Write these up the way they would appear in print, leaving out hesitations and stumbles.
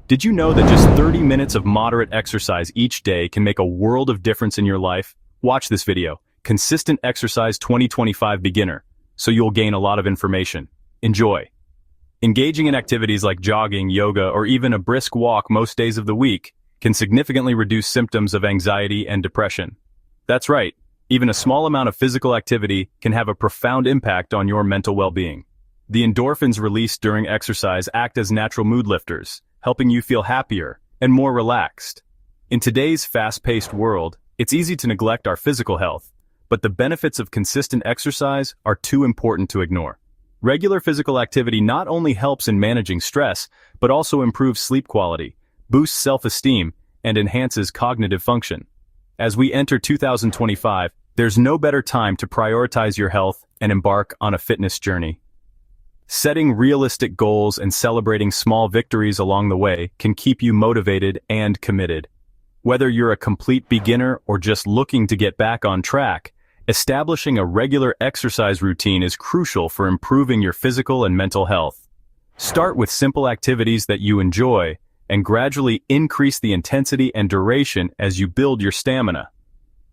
Did you know that just 30 minutes of moderate exercise each day can make a world of difference in your life? Watch this video, Consistent Exercise 2025 Beginner, so you'll gain a lot of information. Enjoy. Engaging in activities like jogging, yoga, or even a brisk walk most days of the week can significantly reduce symptoms of anxiety and depression. That's right, even a small amount of physical activity can have a profound impact on your mental well-being. The endorphins released during exercise act as natural mood lifters, helping you feel happier and more relaxed. In today's fast-paced world, it's easy to neglect our physical health, but the benefits of consistent exercise are too important to ignore. Regular physical activity not only helps in managing stress, but also improves sleep quality, boosts self-esteem, and enhances cognitive function. As we enter 2025, there's no better time to prioritize your health and embark on a fitness journey. Setting realistic goals and celebrating small victories along the way can keep you motivated and committed. Whether you're a complete beginner or just looking to get back on track, establishing a regular exercise routine is crucial for improving your physical and mental health. Start with simple activities that you enjoy and gradually increase the intensity and duration as you build your stamina.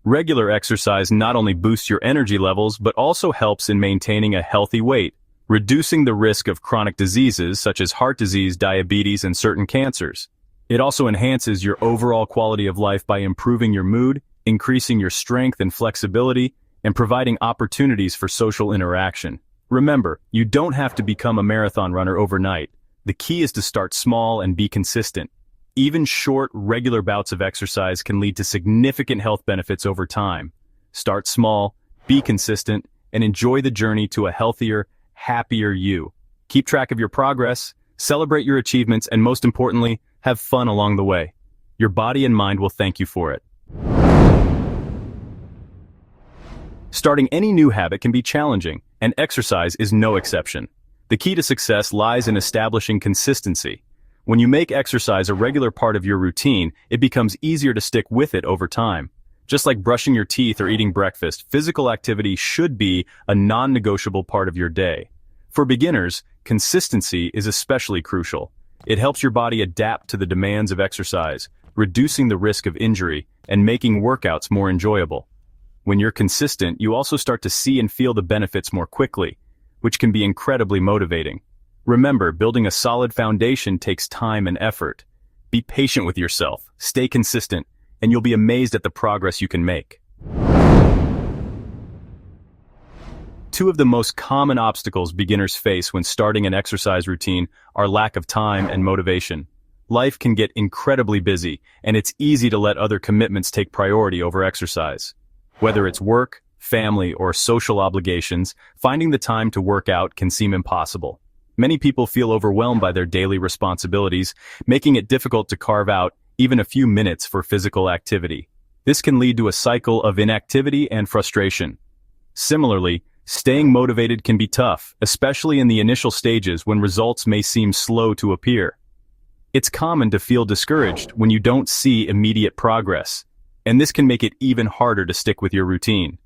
Regular exercise not only boosts your energy levels but also helps in maintaining a healthy weight, reducing the risk of chronic diseases such as heart disease, diabetes, and certain cancers. It also enhances your overall quality of life by improving your mood, increasing your strength and flexibility, and providing opportunities for social interaction. Remember, you don't have to become a marathon runner overnight. The key is to start small and be consistent. Even short, regular bouts of exercise can lead to significant health benefits over time. Start small, be consistent, and enjoy the journey to a healthier, happier you. Keep track of your progress, celebrate your achievements, and most importantly, have fun along the way. Your body and mind will thank you for it. Starting any new habit can be challenging, and exercise is no exception. The key to success lies in establishing consistency. When you make exercise a regular part of your routine, it becomes easier to stick with it over time. Just like brushing your teeth or eating breakfast, physical activity should be a non-negotiable part of your day. For beginners, consistency is especially crucial. It helps your body adapt to the demands of exercise, reducing the risk of injury and making workouts more enjoyable. When you're consistent, you also start to see and feel the benefits more quickly, which can be incredibly motivating. Remember, building a solid foundation takes time and effort. Be patient with yourself, stay consistent, and you'll be amazed at the progress you can make. Two of the most common obstacles beginners face when starting an exercise routine are lack of time and motivation. Life can get incredibly busy, and it's easy to let other commitments take priority over exercise. Whether it's work, family, or social obligations, finding the time to work out can seem impossible. Many people feel overwhelmed by their daily responsibilities, making it difficult to carve out even a few minutes for physical activity. This can lead to a cycle of inactivity and frustration. Similarly, staying motivated can be tough, especially in the initial stages when results may seem slow to appear. It's common to feel discouraged when you don't see immediate progress, and this can make it even harder to stick with your routine.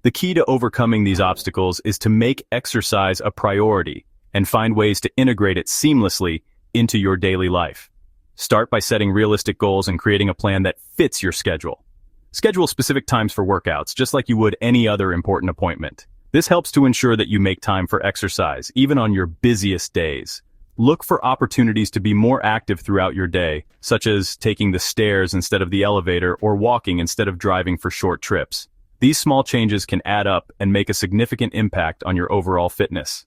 The key to overcoming these obstacles is to make exercise a priority and find ways to integrate it seamlessly into your daily life. Start by setting realistic goals and creating a plan that fits your schedule. Schedule specific times for workouts, just like you would any other important appointment. This helps to ensure that you make time for exercise, even on your busiest days. Look for opportunities to be more active throughout your day, such as taking the stairs instead of the elevator or walking instead of driving for short trips. These small changes can add up and make a significant impact on your overall fitness.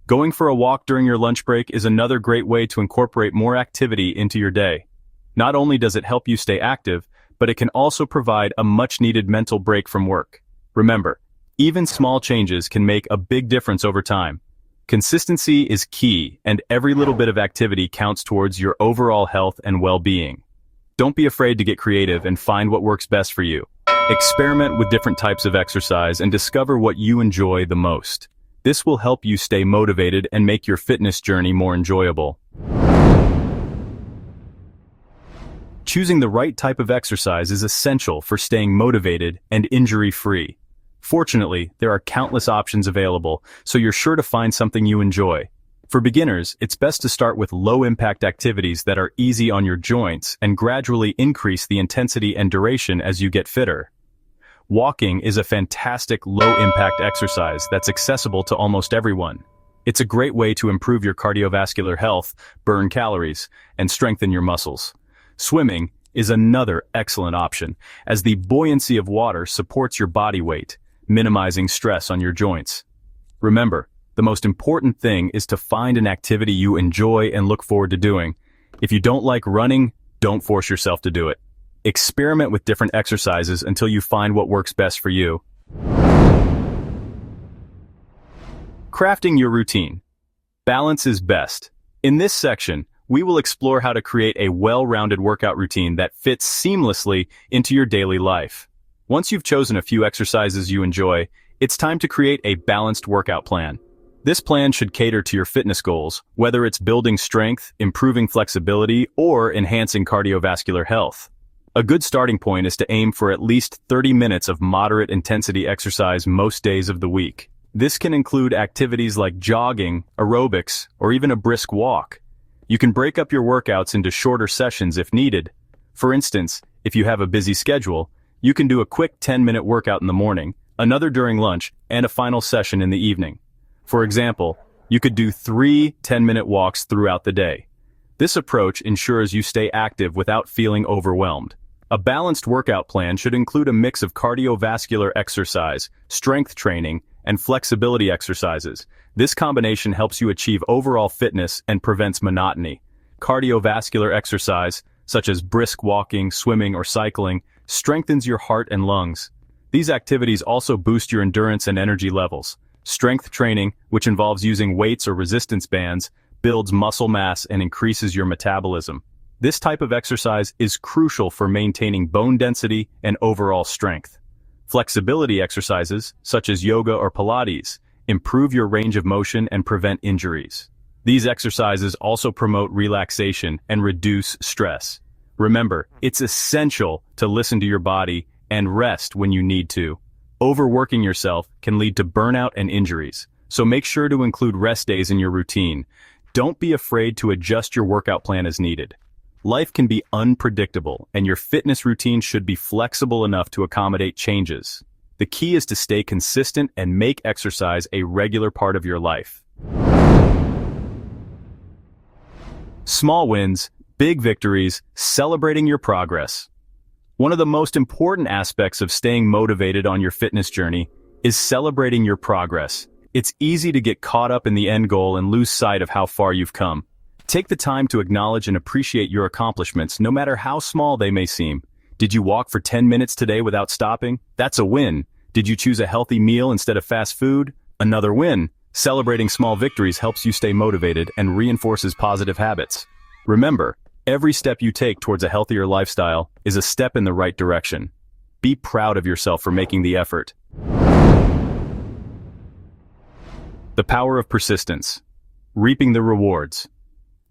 Going for a walk during your lunch break is another great way to incorporate more activity into your day. Not only does it help you stay active, but it can also provide a much-needed mental break from work. Remember, even small changes can make a big difference over time. Consistency is key, and every little bit of activity counts towards your overall health and well-being. Don't be afraid to get creative and find what works best for you. Experiment with different types of exercise and discover what you enjoy the most. This will help you stay motivated and make your fitness journey more enjoyable. Choosing the right type of exercise is essential for staying motivated and injury-free. Fortunately, there are countless options available, so you're sure to find something you enjoy. For beginners, it's best to start with low-impact activities that are easy on your joints and gradually increase the intensity and duration as you get fitter. Walking is a fantastic low-impact exercise that's accessible to almost everyone. It's a great way to improve your cardiovascular health, burn calories, and strengthen your muscles. Swimming is another excellent option, as the buoyancy of water supports your body weight, minimizing stress on your joints. Remember, the most important thing is to find an activity you enjoy and look forward to doing. If you don't like running, don't force yourself to do it. Experiment with different exercises until you find what works best for you. Crafting your routine. Balance is best. In this section, we will explore how to create a well-rounded workout routine that fits seamlessly into your daily life. Once you've chosen a few exercises you enjoy, it's time to create a balanced workout plan. This plan should cater to your fitness goals, whether it's building strength, improving flexibility, or enhancing cardiovascular health. A good starting point is to aim for at least 30 minutes of moderate intensity exercise most days of the week. This can include activities like jogging, aerobics, or even a brisk walk. You can break up your workouts into shorter sessions if needed. For instance, if you have a busy schedule, you can do a quick 10-minute workout in the morning, another during lunch, and a final session in the evening. For example, you could do 3 10-minute walks throughout the day. This approach ensures you stay active without feeling overwhelmed. A balanced workout plan should include a mix of cardiovascular exercise, strength training, and flexibility exercises. This combination helps you achieve overall fitness and prevents monotony. Cardiovascular exercise, such as brisk walking, swimming, or cycling, strengthens your heart and lungs. These activities also boost your endurance and energy levels. Strength training, which involves using weights or resistance bands, builds muscle mass and increases your metabolism. This type of exercise is crucial for maintaining bone density and overall strength. Flexibility exercises, such as yoga or Pilates, improve your range of motion and prevent injuries. These exercises also promote relaxation and reduce stress. Remember, it's essential to listen to your body and rest when you need to. Overworking yourself can lead to burnout and injuries, so make sure to include rest days in your routine. Don't be afraid to adjust your workout plan as needed. Life can be unpredictable, and your fitness routine should be flexible enough to accommodate changes. The key is to stay consistent and make exercise a regular part of your life. Small wins, big victories, celebrating your progress. One of the most important aspects of staying motivated on your fitness journey is celebrating your progress. It's easy to get caught up in the end goal and lose sight of how far you've come. Take the time to acknowledge and appreciate your accomplishments, no matter how small they may seem. Did you walk for 10 minutes today without stopping? That's a win. Did you choose a healthy meal instead of fast food? Another win. Celebrating small victories helps you stay motivated and reinforces positive habits. Remember, every step you take towards a healthier lifestyle is a step in the right direction. Be proud of yourself for making the effort. The power of persistence. Reaping the rewards.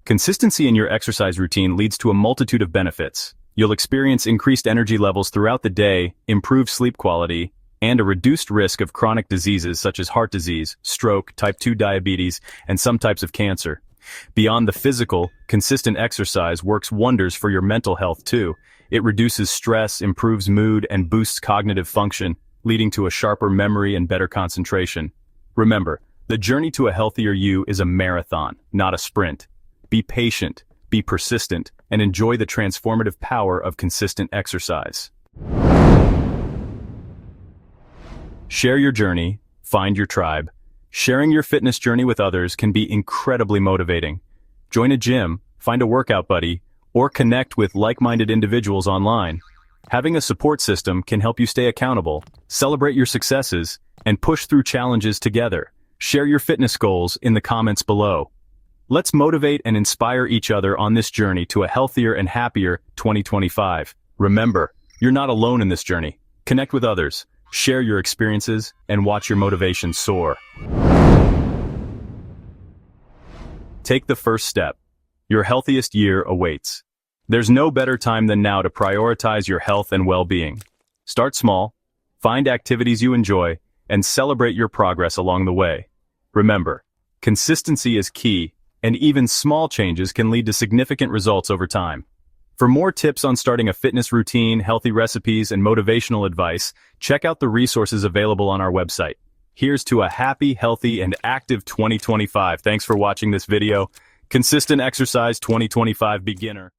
Consistency in your exercise routine leads to a multitude of benefits. You'll experience increased energy levels throughout the day, improved sleep quality, and a reduced risk of chronic diseases such as heart disease, stroke, type 2 diabetes, and some types of cancer. Beyond the physical, consistent exercise works wonders for your mental health too. It reduces stress, improves mood, and boosts cognitive function, leading to a sharper memory and better concentration. Remember, the journey to a healthier you is a marathon, not a sprint. Be patient, be persistent, and enjoy the transformative power of consistent exercise. Share your journey, find your tribe. Sharing your fitness journey with others can be incredibly motivating. Join a gym, find a workout buddy, or connect with like-minded individuals online. Having a support system can help you stay accountable, celebrate your successes, and push through challenges together. Share your fitness goals in the comments below. Let's motivate and inspire each other on this journey to a healthier and happier 2025. Remember, you're not alone in this journey. Connect with others, share your experiences, and watch your motivation soar. Take the first step. Your healthiest year awaits. There's no better time than now to prioritize your health and well-being. Start small, find activities you enjoy, and celebrate your progress along the way. Remember, Consistency is key, and even small changes can lead to significant results over time. For more tips on starting a fitness routine, healthy recipes, and motivational advice, check out the resources available on our website. Here's to a happy, healthy, and active 2025. Thanks for watching this video. Consistent Exercise 2025 Beginner.